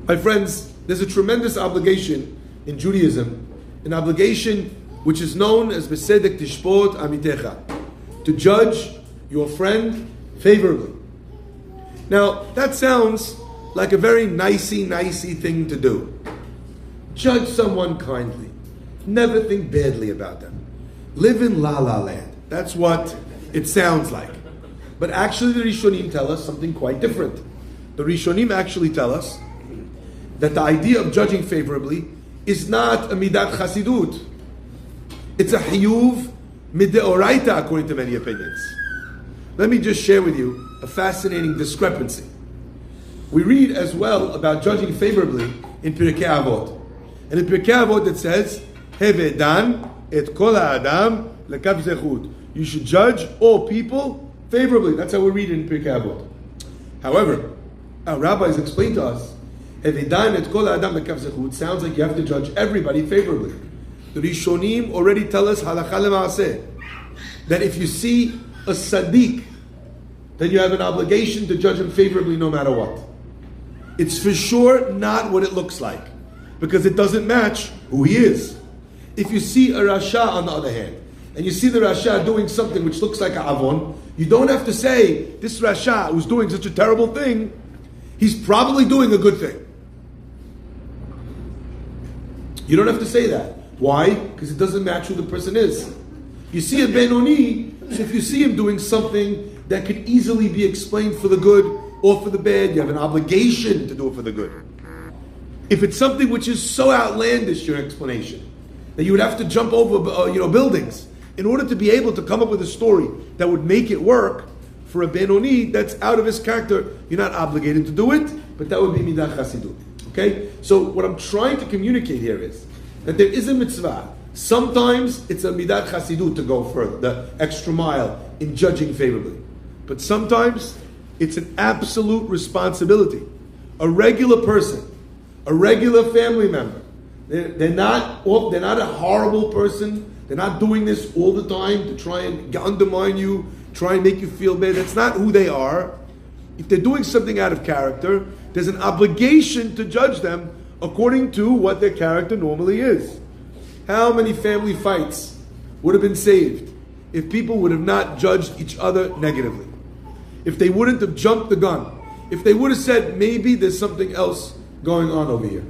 My friends, there's a tremendous obligation in Judaism, an obligation which is known as Besedek Tishpot Amitecha, to judge your friend favorably. Now, that sounds like a very nicey thing to do. Judge someone kindly. Never think badly about them. Live in La La Land. That's what it sounds like. But actually the Rishonim tell us something quite different. The Rishonim actually tell us that the idea of judging favorably is not a midat chasidut. It's a hiyuv mideoraita, according to many opinions. Let me just share with you a fascinating discrepancy. We read as well about judging favorably in Pirkei Avot. And in Pirkei Avot it says, Hevedan et kol ha'adam lekav zechut. You should judge all people favorably. That's how we read it in Pirkei Avot. However, our rabbis explain to us, Hevedan et kol ha'adam lekav zechut sounds like you have to judge everybody favorably. The Rishonim already tell us halakha lema'aseh that if you see a Sadiq, then you have an obligation to judge him favorably no matter what. It's for sure not what it looks like, because it doesn't match who he is. If you see a Rasha, on the other hand, and you see the Rasha doing something which looks like a Avon, you don't have to say, this Rasha who's doing such a terrible thing, he's probably doing a good thing. You don't have to say that. Why? Because it doesn't match who the person is. You see a Benoni, so if you see him doing something that could easily be explained for the good or for the bad, you have an obligation to do it for the good. If it's something which is so outlandish, your explanation, that you would have to jump over buildings in order to be able to come up with a story that would make it work, for a Benoni that's out of his character, you're not obligated to do it, but that would be midat chasidut. Okay? So what I'm trying to communicate here is that there is a mitzvah. Sometimes it's a midat chasidut to go further, the extra mile in judging favorably. But sometimes it's an absolute responsibility. A regular person, a regular family member, they're not a horrible person. They're not doing this all the time to try and undermine you, try and make you feel bad. That's not who they are. If they're doing something out of character, there's an obligation to judge them according to what their character normally is. How many family fights would have been saved if people would have not judged each other negatively? If they wouldn't have jumped the gun? If they would have said, maybe there's something else going on over here?